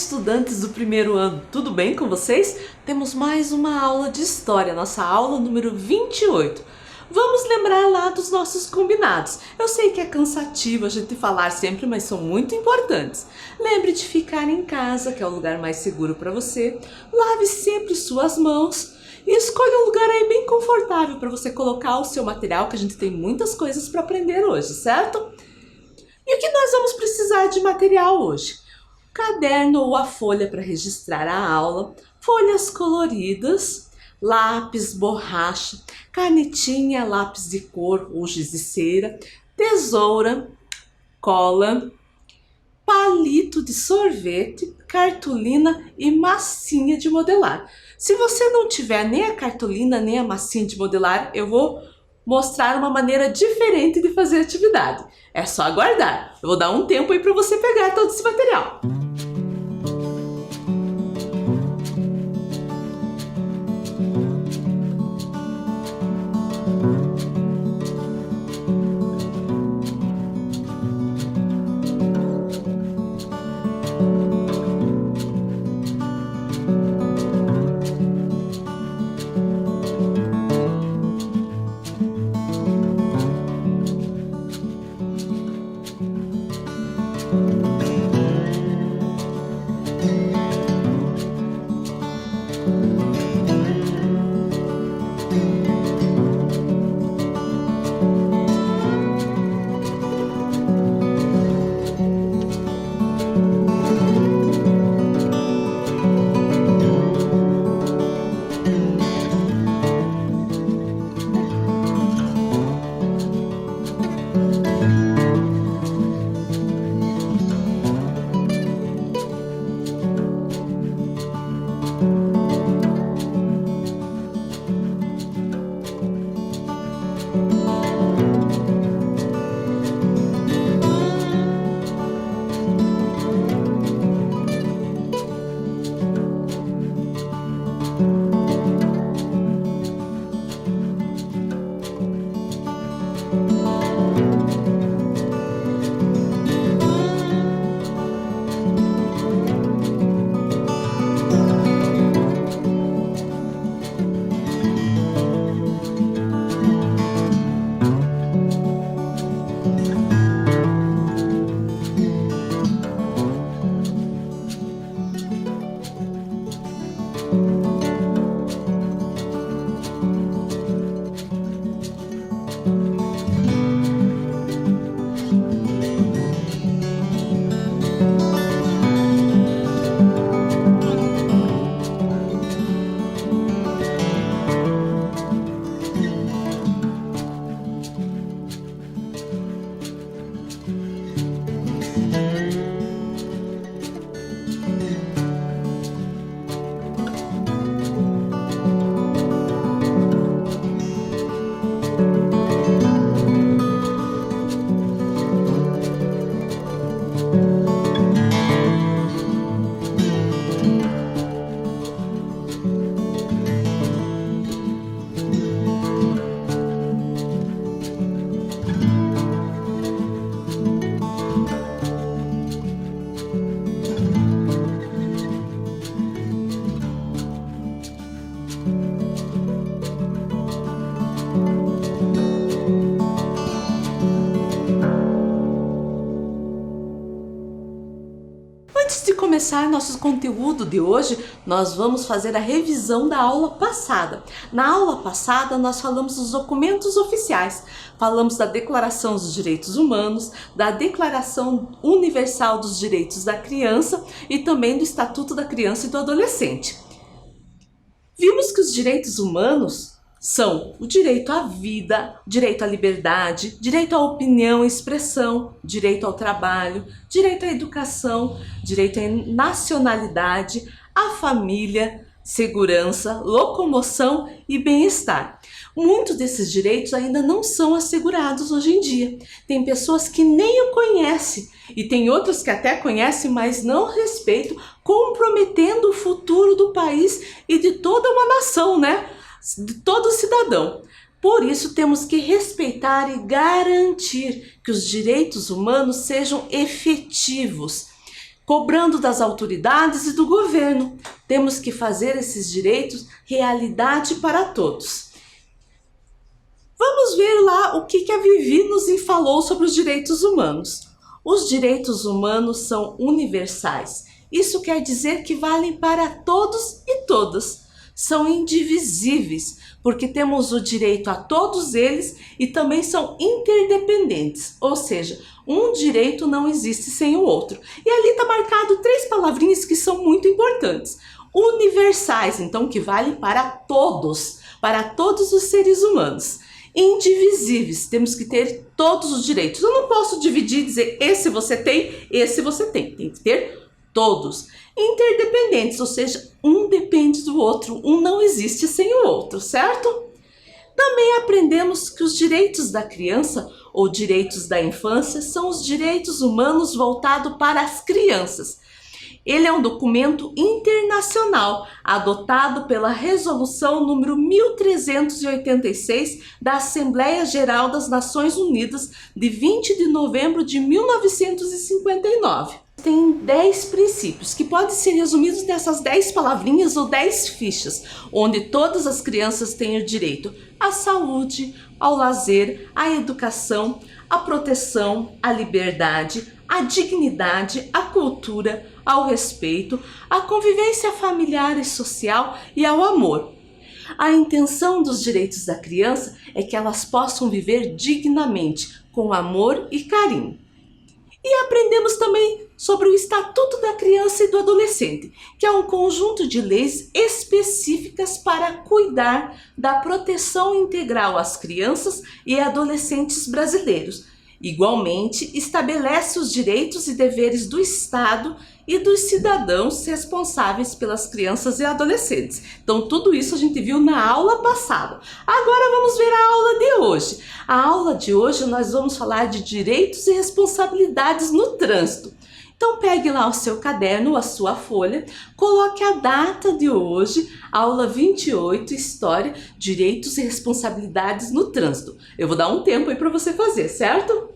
estudantes do primeiro ano, tudo bem com vocês? Temos mais uma aula de história, nossa aula número 28. Vamos lembrar lá dos nossos combinados. Eu sei que é cansativo a gente falar sempre, mas são muito importantes. Lembre de ficar em casa, que é o lugar mais seguro para você. Lave sempre suas mãos. E escolha um lugar aí bem confortável para você colocar o seu material, que a gente tem muitas coisas para aprender hoje, certo? E o que nós vamos precisar de material hoje? Caderno ou a folha para registrar a aula, folhas coloridas, lápis, borracha, canetinha, lápis de cor ou giz de cera, tesoura, cola, palito de sorvete, cartolina e massinha de modelar. Se você não tiver nem a cartolina nem a massinha de modelar, eu vou mostrar uma maneira diferente de fazer a atividade. É só aguardar. Eu vou dar um tempo aí para você pegar todo esse material. Antes de começar nosso conteúdo de hoje, nós vamos fazer a revisão da aula passada. Na aula passada, nós falamos dos documentos oficiais. Falamos da Declaração dos Direitos Humanos, da Declaração Universal dos Direitos da Criança e também do Estatuto da Criança e do Adolescente. Vimos que os direitos humanos são o direito à vida, direito à liberdade, direito à opinião e expressão, direito ao trabalho, direito à educação, direito à nacionalidade, à família, segurança, locomoção e bem-estar. Muitos desses direitos ainda não são assegurados hoje em dia. Tem pessoas que nem o conhecem e tem outras que até conhecem, mas não respeitam, comprometendo o futuro do país e de toda uma nação, né? De todo cidadão. Por isso temos que respeitar e garantir que os direitos humanos sejam efetivos. cobrando das autoridades e do governo. Temos que fazer esses direitos realidade para todos. Vamos ver lá o que a Vivi nos falou sobre os direitos humanos. Os direitos humanos são universais. Isso quer dizer que valem para todos e todas. São indivisíveis, porque temos o direito a todos eles e também são interdependentes, ou seja, um direito não existe sem o outro. E ali está marcado 3 palavrinhas que são muito importantes. Universais, então que valem para todos os seres humanos. Indivisíveis, temos que ter todos os direitos. Eu não posso dividir e dizer esse você tem, tem que ter todos. Interdependentes, ou seja, um depende do outro, um não existe sem o outro, certo? Também aprendemos que os direitos da criança ou direitos da infância são os direitos humanos voltados para as crianças. Ele é um documento internacional adotado pela Resolução número 1386 da Assembleia Geral das Nações Unidas de 20 de novembro de 1959. Tem 10 princípios que podem ser resumidos nessas 10 palavrinhas ou 10 fichas, onde todas as crianças têm o direito à saúde, ao lazer, à educação, à proteção, à liberdade, à dignidade, à cultura, ao respeito, à convivência familiar e social e ao amor. A intenção dos direitos da criança é que elas possam viver dignamente, com amor e carinho. E aprendemos também sobre o Estatuto da Criança e do Adolescente, que é um conjunto de leis específicas para cuidar da proteção integral às crianças e adolescentes brasileiros. Igualmente, estabelece os direitos e deveres do Estado e dos cidadãos responsáveis pelas crianças e adolescentes. Então, tudo isso a gente viu na aula passada. Agora vamos ver a aula de hoje. A aula de hoje nós vamos falar de direitos e responsabilidades no trânsito. Então pegue lá o seu caderno, a sua folha, coloque a data de hoje, aula 28, História, Direitos e Responsabilidades no Trânsito. Eu vou dar um tempo aí para você fazer, certo?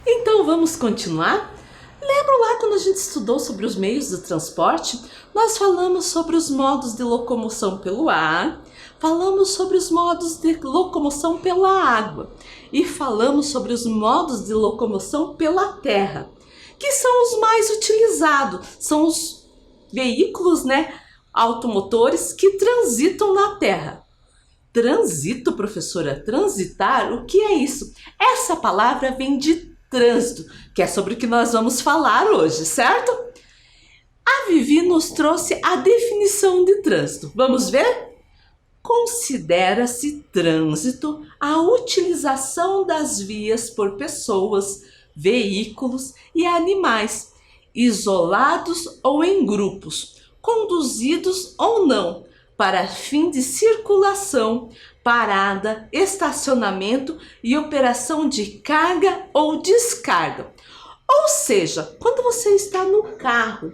Então vamos continuar? Lembra lá quando a gente estudou sobre os meios de transporte? Nós falamos sobre os modos de locomoção pelo ar, falamos sobre os modos de locomoção pela água e falamos sobre os modos de locomoção pela terra, que são os mais utilizados, são os veículos, automotores que transitam na terra. Trânsito, professora? Transitar? O que é isso? Essa palavra vem de trânsito, que é sobre o que nós vamos falar hoje, certo? A Vivi nos trouxe a definição de trânsito. Vamos ver? Considera-se trânsito a utilização das vias por pessoas, veículos e animais, isolados ou em grupos, conduzidos ou não, para fim de circulação, parada, estacionamento e operação de carga ou descarga. Ou seja, quando você está no carro,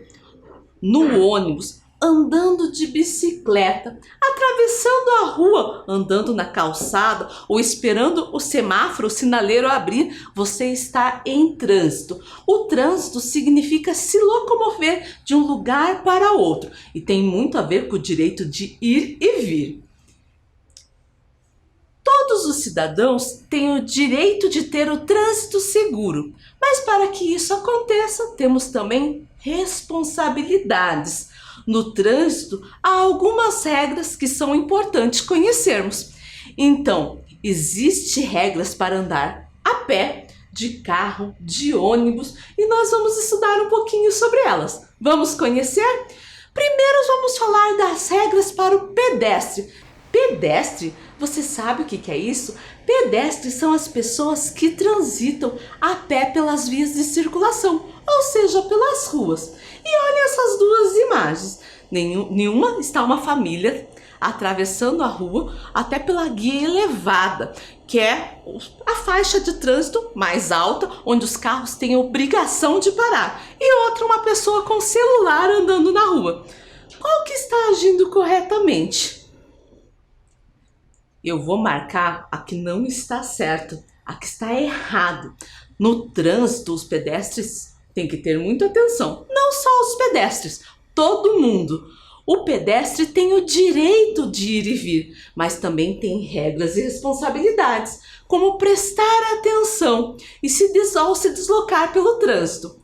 no ônibus, andando de bicicleta, atravessando a rua, andando na calçada ou esperando o semáforo, o sinaleiro abrir, você está em trânsito. O trânsito significa se locomover de um lugar para outro e tem muito a ver com o direito de ir e vir. Todos os cidadãos têm o direito de ter o trânsito seguro, mas para que isso aconteça, temos também responsabilidades. No trânsito, há algumas regras que são importantes conhecermos. Então, existem regras para andar a pé, de carro, de ônibus, e nós vamos estudar um pouquinho sobre elas. Vamos conhecer? Primeiro vamos falar das regras para o pedestre. Pedestre, você sabe o que é isso? Pedestres são as pessoas que transitam a pé pelas vias de circulação, ou seja, pelas ruas. E olha essas duas imagens. Nenhuma está uma família atravessando a rua até pela guia elevada, que é a faixa de trânsito mais alta, onde os carros têm obrigação de parar. E outra, uma pessoa com celular andando na rua. Qual que está agindo corretamente? Eu vou marcar a que não está certo, a que está errado. No trânsito, os pedestres têm que ter muita atenção. Não só os pedestres, todo mundo. O pedestre tem o direito de ir e vir, mas também tem regras e responsabilidades, como prestar atenção e se deslocar pelo trânsito.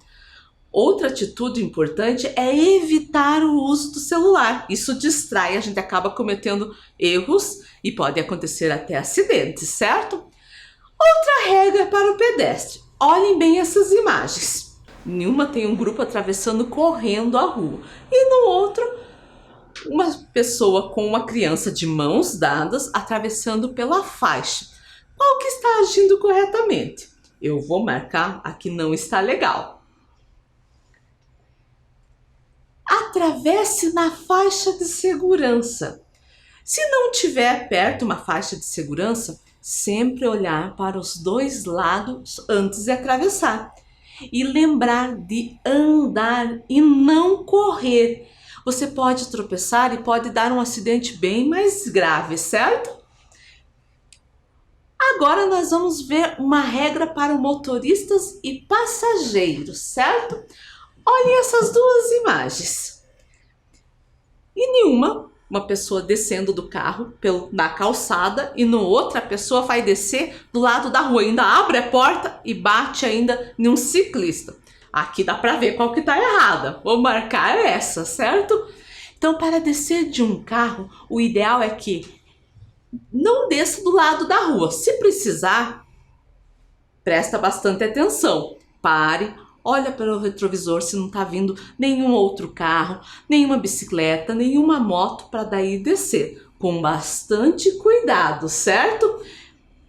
Outra atitude importante é evitar o uso do celular. Isso distrai, a gente acaba cometendo erros e pode acontecer até acidentes, certo? Outra regra para o pedestre. Olhem bem essas imagens. Nenhuma tem um grupo atravessando correndo a rua. E no outro, uma pessoa com uma criança de mãos dadas atravessando pela faixa. Qual que está agindo corretamente? Eu vou marcar a que não está legal. Atravesse na faixa de segurança. Se não tiver perto uma faixa de segurança, sempre olhar para os dois lados antes de atravessar. E lembrar de andar e não correr. Você pode tropeçar e pode dar um acidente bem mais grave, certo? Agora nós vamos ver uma regra para motoristas e passageiros, certo? Olhem essas duas imagens. E nenhuma pessoa descendo do carro na calçada e no outra pessoa vai descer do lado da rua, ainda abre a porta e bate ainda em um ciclista. Aqui dá para ver qual que tá errada. Vou marcar essa, certo? Então, para descer de um carro, o ideal é que não desça do lado da rua. Se precisar, presta bastante atenção. Pare, olha pelo retrovisor se não está vindo nenhum outro carro, nenhuma bicicleta, nenhuma moto para daí descer. Com bastante cuidado, certo?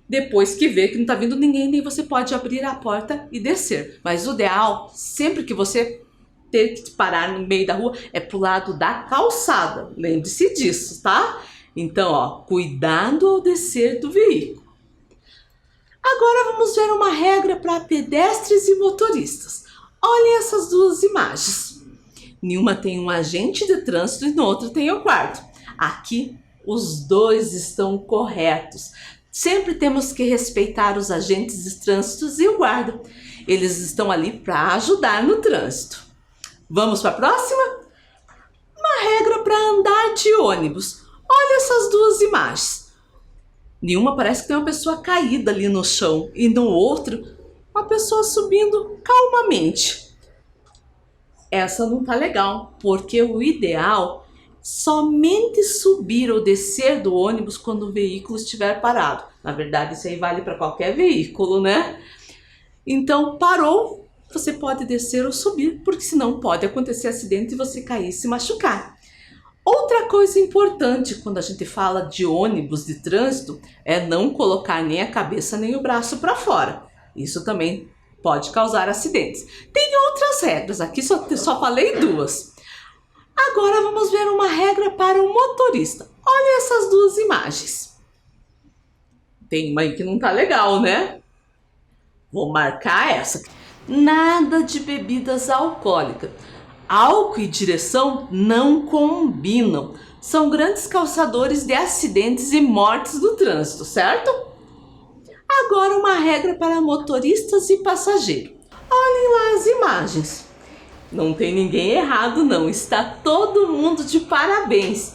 Depois que vê que não está vindo ninguém, nem você pode abrir a porta e descer. Mas o ideal, sempre que você ter que parar no meio da rua, é pro lado da calçada. Lembre-se disso, tá? Então, cuidado ao descer do veículo. Agora vamos ver uma regra para pedestres e motoristas. Olhem essas duas imagens. Em uma tem um agente de trânsito e no outro tem o guarda. Aqui os dois estão corretos. Sempre temos que respeitar os agentes de trânsito e o guarda. Eles estão ali para ajudar no trânsito. Vamos para a próxima? Uma regra para andar de ônibus. Olha essas duas imagens. Em uma parece que tem uma pessoa caída ali no chão e no outro uma pessoa subindo calmamente. Essa não tá legal, porque o ideal é somente subir ou descer do ônibus quando o veículo estiver parado. Na verdade, isso aí vale para qualquer veículo, né? Então, parou, você pode descer ou subir, porque senão pode acontecer acidente e você cair e se machucar. Outra coisa importante quando a gente fala de ônibus de trânsito é não colocar nem a cabeça nem o braço para fora. Isso também pode causar acidentes. Tem outras regras, aqui só falei duas. Agora vamos ver uma regra para o motorista. Olha essas duas imagens. Tem uma aí que não tá legal, né? Vou marcar essa. Nada de bebidas alcoólicas. Álcool e direção não combinam. São grandes causadores de acidentes e mortes do trânsito, certo? Agora uma regra para motoristas e passageiros. Olhem lá as imagens. Não tem ninguém errado não, está todo mundo de parabéns.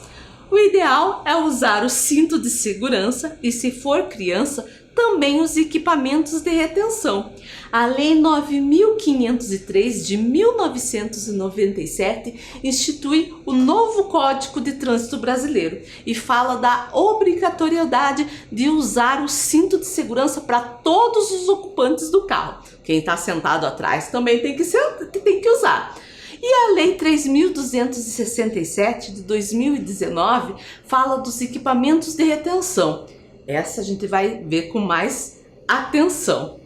O ideal é usar o cinto de segurança e, se for criança, também os equipamentos de retenção. A Lei 9.503 de 1997 institui o novo Código de Trânsito Brasileiro e fala da obrigatoriedade de usar o cinto de segurança para todos os ocupantes do carro. Quem está sentado atrás também tem que usar. E a Lei 3.267 de 2019 fala dos equipamentos de retenção. Essa a gente vai ver com mais atenção.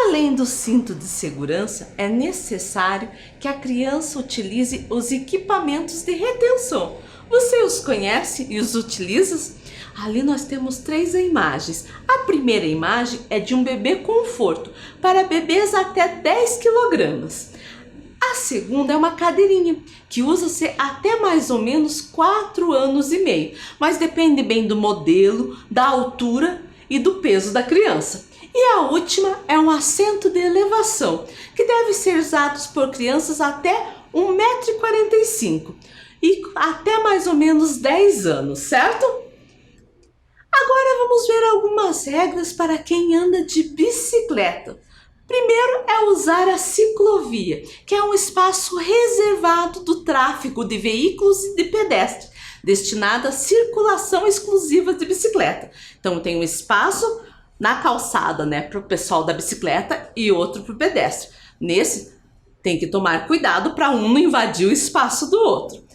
Além do cinto de segurança, é necessário que a criança utilize os equipamentos de retenção. Você os conhece e os utiliza? Ali nós temos 3 imagens. A primeira imagem é de um bebê conforto para bebês até 10 kg. A segunda é uma cadeirinha, que usa-se até mais ou menos 4 anos e meio, mas depende bem do modelo, da altura e do peso da criança. E a última é um assento de elevação, que deve ser usado por crianças até 1,45 m e até mais ou menos 10 anos, certo? Agora vamos ver algumas regras para quem anda de bicicleta. Primeiro é usar a ciclovia, que é um espaço reservado do tráfego de veículos e de pedestres, destinado à circulação exclusiva de bicicleta. Então tem um espaço na calçada, né, para o pessoal da bicicleta e outro para o pedestre. Nesse tem que tomar cuidado para um não invadir o espaço do outro.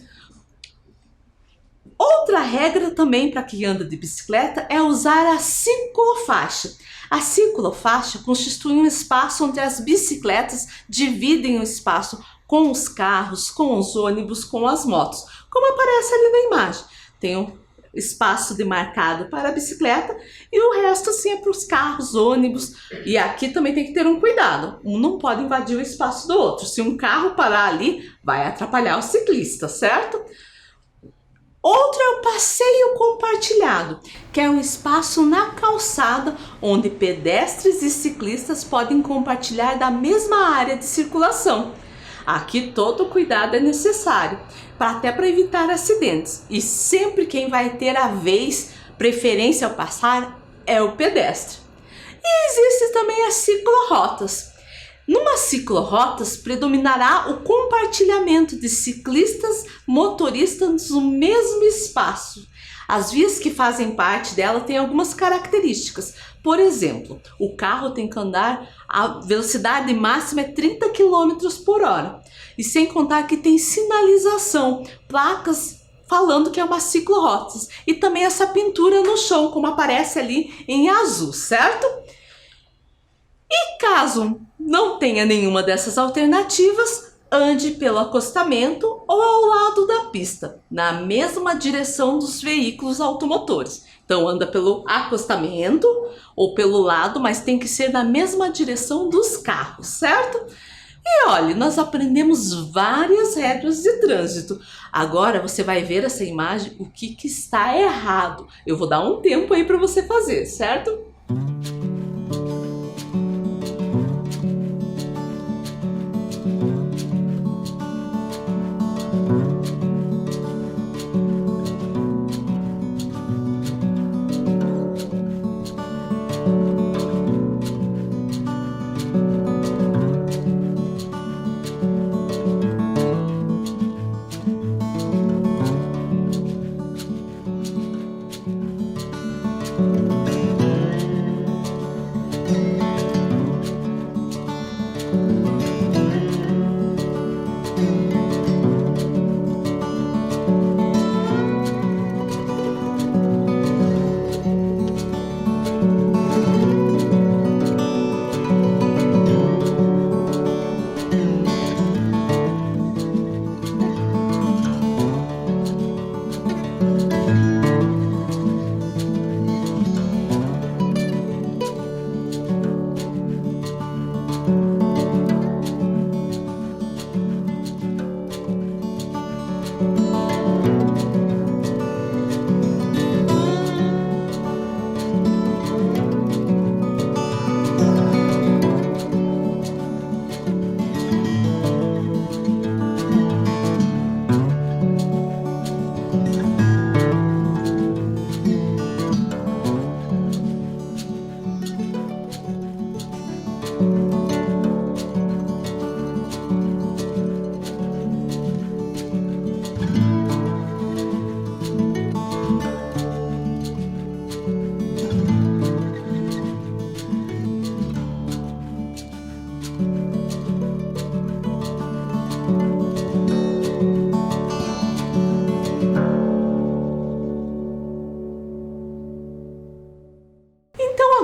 Outra regra também para quem anda de bicicleta é usar a ciclofaixa. A ciclofaixa constitui um espaço onde as bicicletas dividem o espaço com os carros, com os ônibus, com as motos, como aparece ali na imagem. Tem um espaço demarcado para a bicicleta e o resto assim é para os carros, ônibus. E aqui também tem que ter um cuidado, um não pode invadir o espaço do outro. Se um carro parar ali, vai atrapalhar o ciclista, certo? Outro é o passeio compartilhado, que é um espaço na calçada onde pedestres e ciclistas podem compartilhar da mesma área de circulação. Aqui todo cuidado é necessário, até para evitar acidentes. E sempre quem vai ter a vez, preferência ao passar, é o pedestre. E existe também as ciclorotas. Numa ciclorotas predominará o compartilhamento de ciclistas, motoristas no mesmo espaço. As vias que fazem parte dela têm algumas características. Por exemplo, o carro tem que andar, a velocidade máxima é 30 km por hora. E sem contar que tem sinalização, placas falando que é uma ciclorotas. E também essa pintura no chão, como aparece ali em azul, certo? E caso não tenha nenhuma dessas alternativas, ande pelo acostamento ou ao lado da pista, na mesma direção dos veículos automotores. Então anda pelo acostamento ou pelo lado, mas tem que ser na mesma direção dos carros, certo? E olha, nós aprendemos várias regras de trânsito. Agora você vai ver essa imagem, o que está errado. Eu vou dar um tempo aí para você fazer, certo?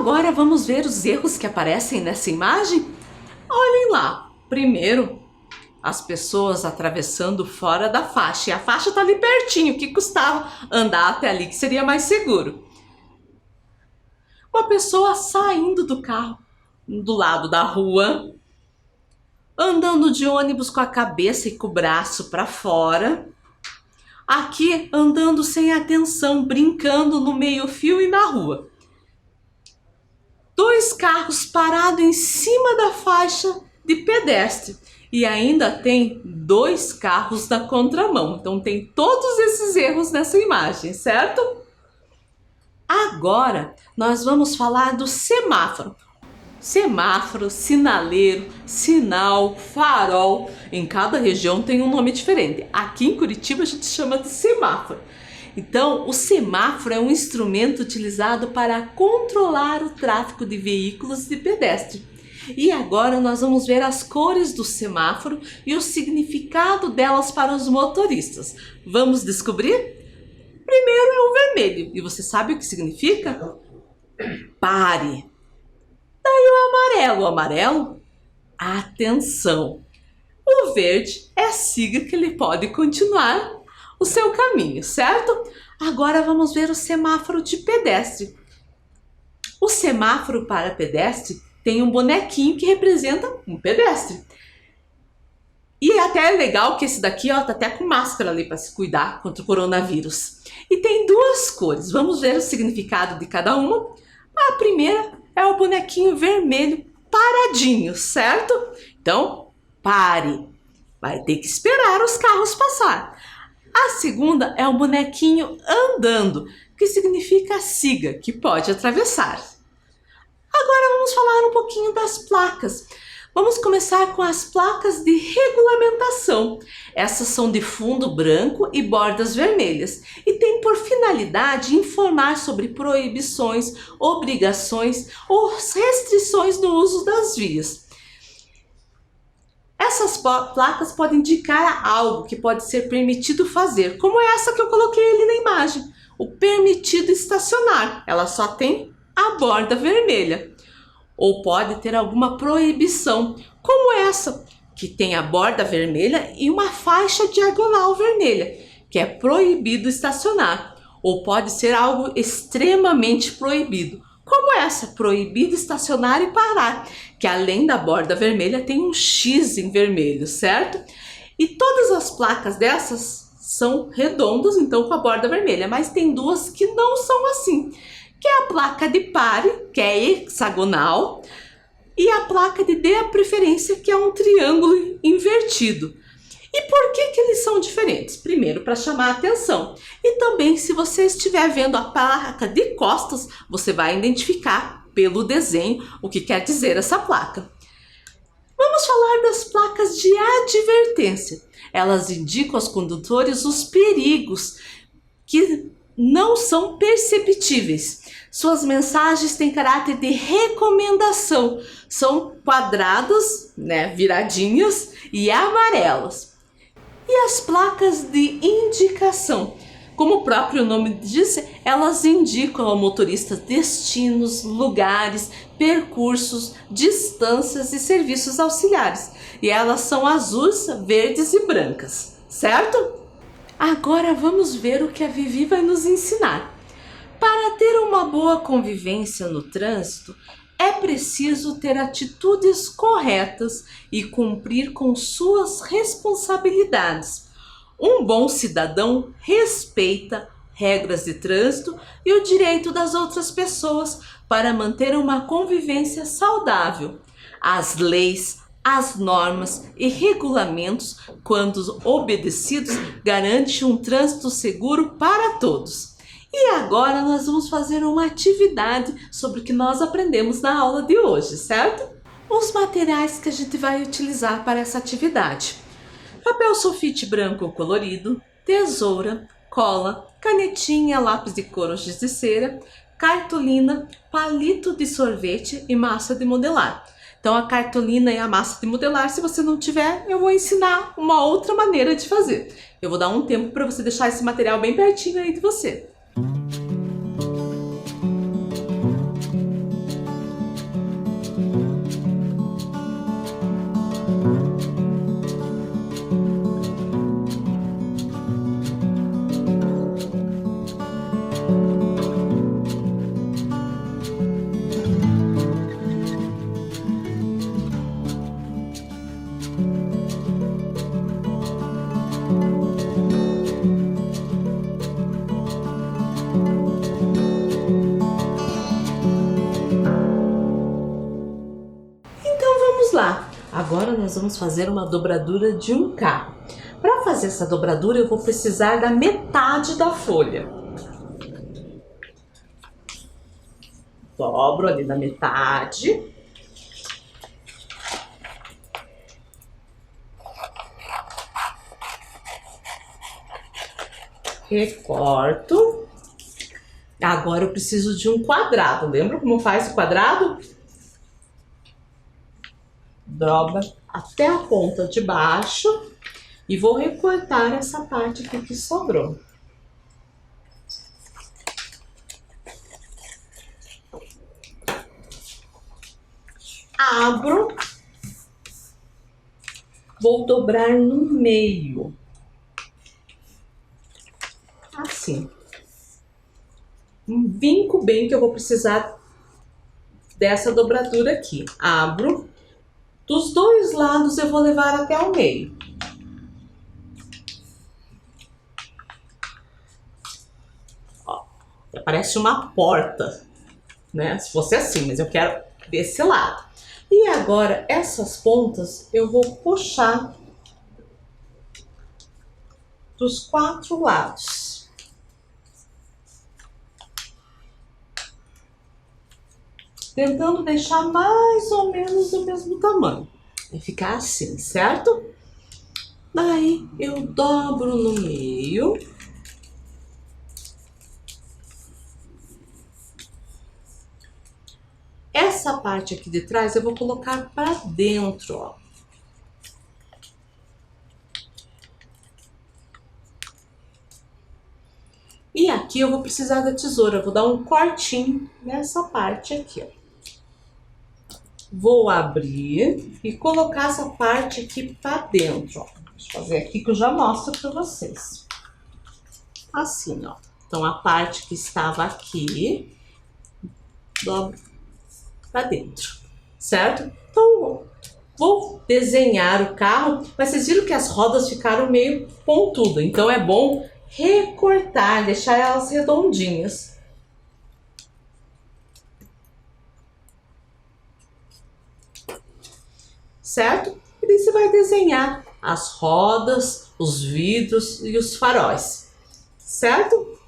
Agora vamos ver os erros que aparecem nessa imagem? Olhem lá. Primeiro, as pessoas atravessando fora da faixa. E a faixa está ali pertinho. O que custava andar até ali, que seria mais seguro? Uma pessoa saindo do carro do lado da rua, andando de ônibus com a cabeça e com o braço para fora. Aqui andando sem atenção, brincando no meio-fio e na rua. Dois carros parados em cima da faixa de pedestre e ainda tem dois carros na contramão. Então tem todos esses erros nessa imagem, certo? Agora nós vamos falar do semáforo. Semáforo, sinaleiro, sinal, farol. Em cada região tem um nome diferente. Aqui em Curitiba a gente chama de semáforo. Então, o semáforo é um instrumento utilizado para controlar o tráfego de veículos e de pedestre. E agora nós vamos ver as cores do semáforo e o significado delas para os motoristas. Vamos descobrir? Primeiro é o vermelho. E você sabe o que significa? Pare. Daí o amarelo. O amarelo? Atenção. O verde é siga que ele pode continuar o seu caminho, certo? Agora vamos ver o semáforo de pedestre. O semáforo para pedestre tem um bonequinho que representa um pedestre. E até é legal que esse daqui, ó, tá até com máscara ali para se cuidar contra o coronavírus. E tem duas cores. Vamos ver o significado de cada uma. A primeira é o bonequinho vermelho paradinho, certo? Então, pare. Vai ter que esperar os carros passar. A segunda é um bonequinho andando, que significa siga, que pode atravessar. Agora vamos falar um pouquinho das placas. Vamos começar com as placas de regulamentação. Essas são de fundo branco e bordas vermelhas e tem por finalidade informar sobre proibições, obrigações ou restrições no uso das vias. Essas placas podem indicar algo que pode ser permitido fazer, como essa que eu coloquei ali na imagem, o permitido estacionar. Ela só tem a borda vermelha. Ou pode ter alguma proibição, como essa, que tem a borda vermelha e uma faixa diagonal vermelha, que é proibido estacionar. Ou pode ser algo extremamente proibido, como essa, proibido estacionar e parar, que além da borda vermelha tem um X em vermelho, certo? E todas as placas dessas são redondas, então com a borda vermelha, mas tem duas que não são assim, que é a placa de pare, que é hexagonal, e a placa de dê a preferência, que é um triângulo invertido. E por que eles são diferentes? Primeiro, para chamar a atenção. E também, se você estiver vendo a placa de costas, você vai identificar pelo desenho o que quer dizer essa placa. Vamos falar das placas de advertência. Elas indicam aos condutores os perigos que não são perceptíveis. Suas mensagens têm caráter de recomendação. São quadradas, viradinhas e amarelas. E as placas de indicação, como o próprio nome diz, elas indicam ao motorista destinos, lugares, percursos, distâncias e serviços auxiliares. E elas são azuis, verdes e brancas, certo? Agora vamos ver o que a Vivi vai nos ensinar. Para ter uma boa convivência no trânsito, é preciso ter atitudes corretas e cumprir com suas responsabilidades. Um bom cidadão respeita regras de trânsito e o direito das outras pessoas para manter uma convivência saudável. As leis, as normas e regulamentos, quando obedecidos, garantem um trânsito seguro para todos. E agora nós vamos fazer uma atividade sobre o que nós aprendemos na aula de hoje, certo? Os materiais que a gente vai utilizar para essa atividade: papel sulfite branco ou colorido, tesoura, cola, canetinha, lápis de cor ou giz de cera, cartolina, palito de sorvete e massa de modelar. Então a cartolina e a massa de modelar, se você não tiver, eu vou ensinar uma outra maneira de fazer. Eu vou dar um tempo para você deixar esse material bem pertinho aí de você. Agora nós vamos fazer uma dobradura de um carro. Para fazer essa dobradura eu vou precisar da metade da folha. Dobro ali na metade. Recorto. Agora eu preciso de um quadrado. Lembra como faz o quadrado? Dobra até a ponta de baixo e vou recortar essa parte aqui que sobrou. Abro, vou dobrar no meio, assim. Vinco bem que eu vou precisar dessa dobradura aqui. Abro. Dos dois lados eu vou levar até o meio. Ó, parece uma porta, né? Se fosse assim, mas eu quero desse lado. E agora, essas pontas eu vou puxar dos 4 lados. Tentando deixar mais ou menos do mesmo tamanho. Vai ficar assim, certo? Daí eu dobro no meio. Essa parte aqui de trás eu vou colocar para dentro, ó. E aqui eu vou precisar da tesoura, eu vou dar um cortinho nessa parte aqui, ó. Vou abrir e colocar essa parte aqui para dentro, ó. Deixa eu fazer aqui que eu já mostro para vocês. Assim, ó. Então, a parte que estava aqui, dobro para dentro, certo? Então, vou desenhar o carro, mas vocês viram que as rodas ficaram meio pontudas, então é bom recortar, deixar elas redondinhas. Certo? E daí você vai desenhar as rodas, os vidros e os faróis, certo?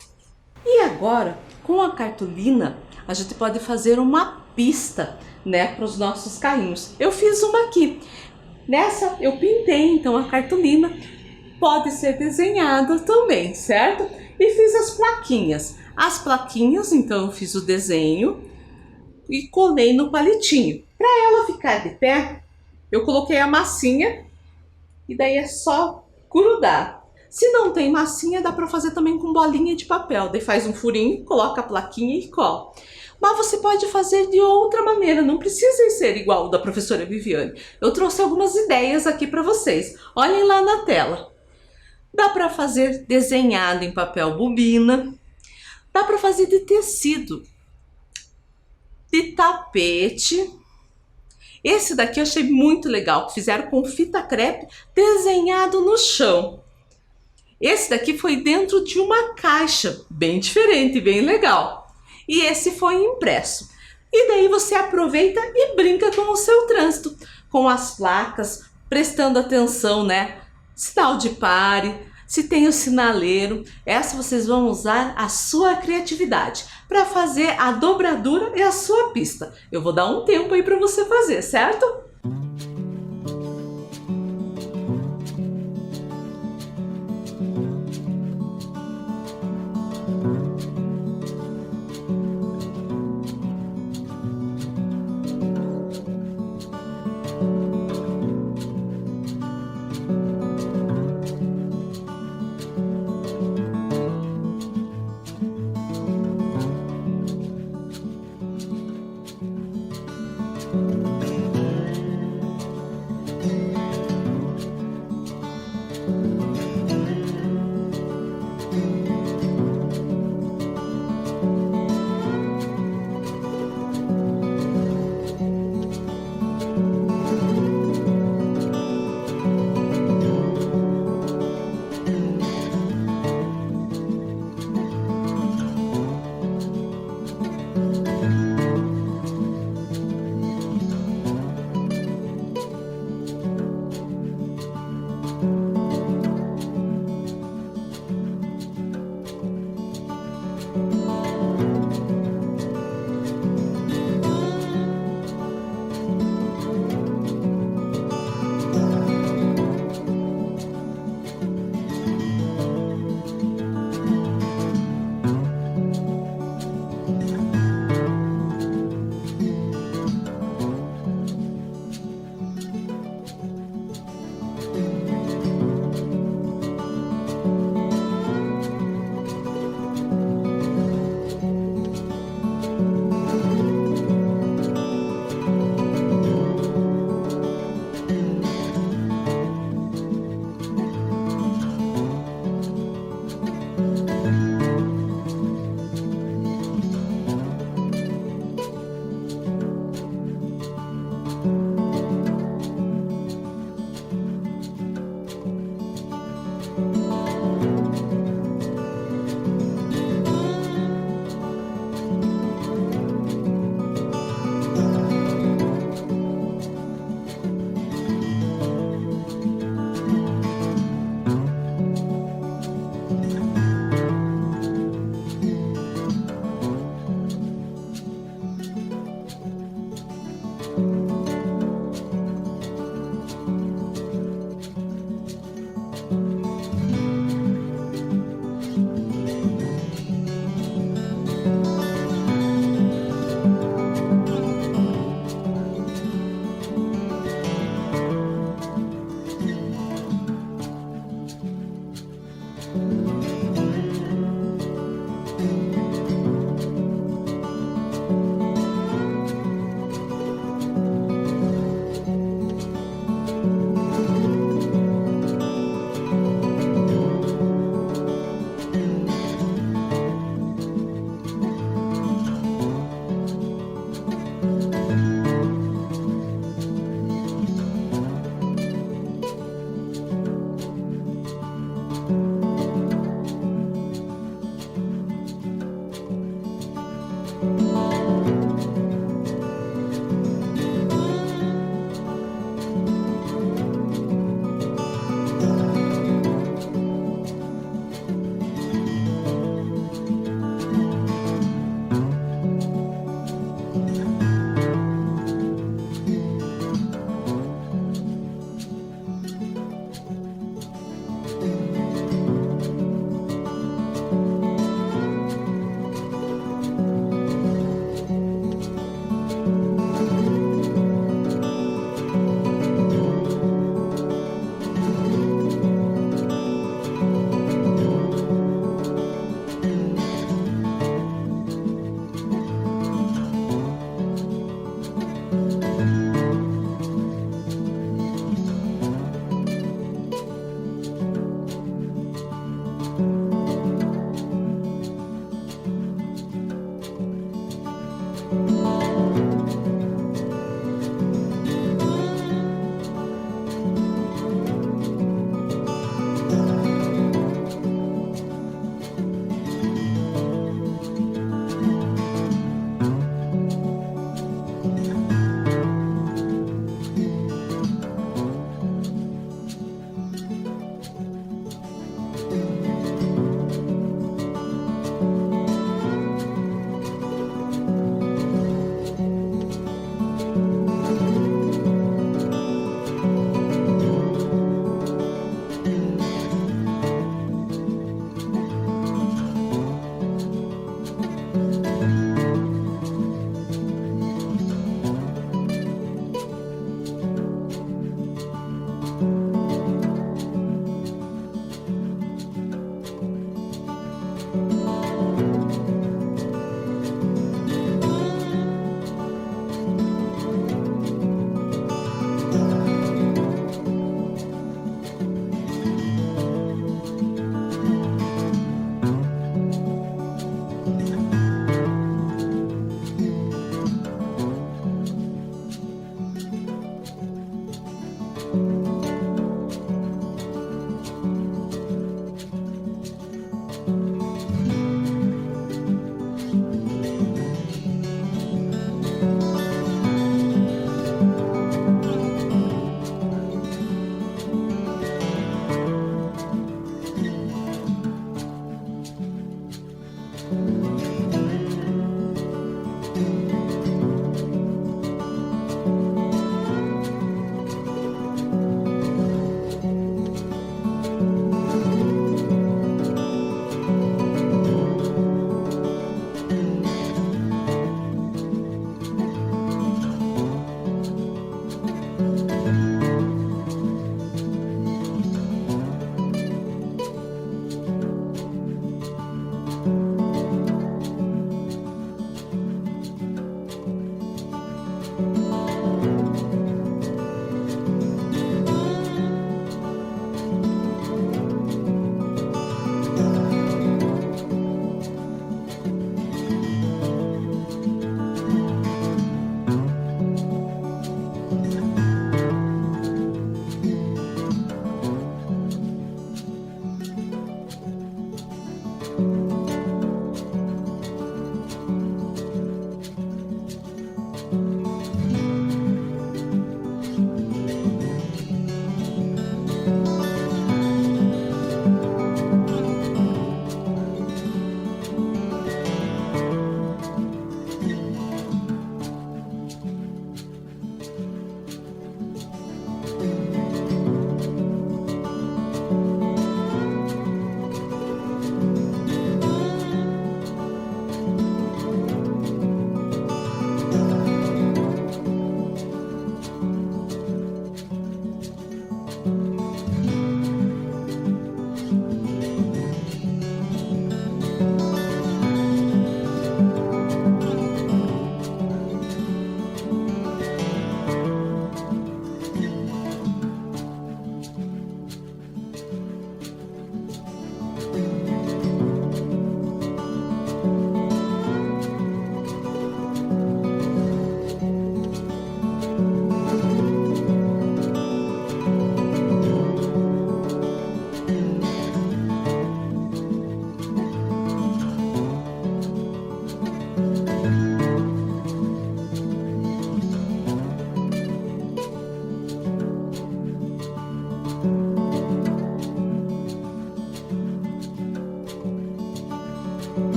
E agora, com a cartolina, a gente pode fazer uma pista, né, para os nossos carrinhos. Eu fiz uma aqui. Nessa eu pintei então a cartolina, pode ser desenhada também, certo? E fiz as plaquinhas. As plaquinhas, então eu fiz o desenho e colei no palitinho. Para ela ficar de pé, eu coloquei a massinha e daí é só grudar. Se não tem massinha, dá para fazer também com bolinha de papel. Daí faz um furinho, coloca a plaquinha e cola. Mas você pode fazer de outra maneira, não precisa ser igual o da professora Viviane. Eu trouxe algumas ideias aqui para vocês. Olhem lá na tela. Dá para fazer desenhado em papel bobina. Dá para fazer de tecido, de tapete. Esse daqui eu achei muito legal, que fizeram com fita crepe desenhado no chão. Esse daqui foi dentro de uma caixa, bem diferente, bem legal. E esse foi impresso. E daí você aproveita e brinca com o seu trânsito, com as placas, prestando atenção, né? Sinal de pare, se tem o sinaleiro. Essa vocês vão usar a sua criatividade para fazer a dobradura e a sua pista. Eu vou dar um tempo aí para você fazer, certo?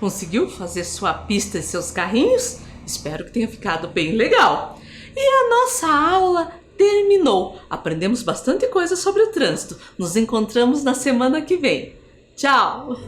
Conseguiu fazer sua pista e seus carrinhos? Espero que tenha ficado bem legal. E a nossa aula terminou. Aprendemos bastante coisa sobre o trânsito. Nos encontramos na semana que vem. Tchau!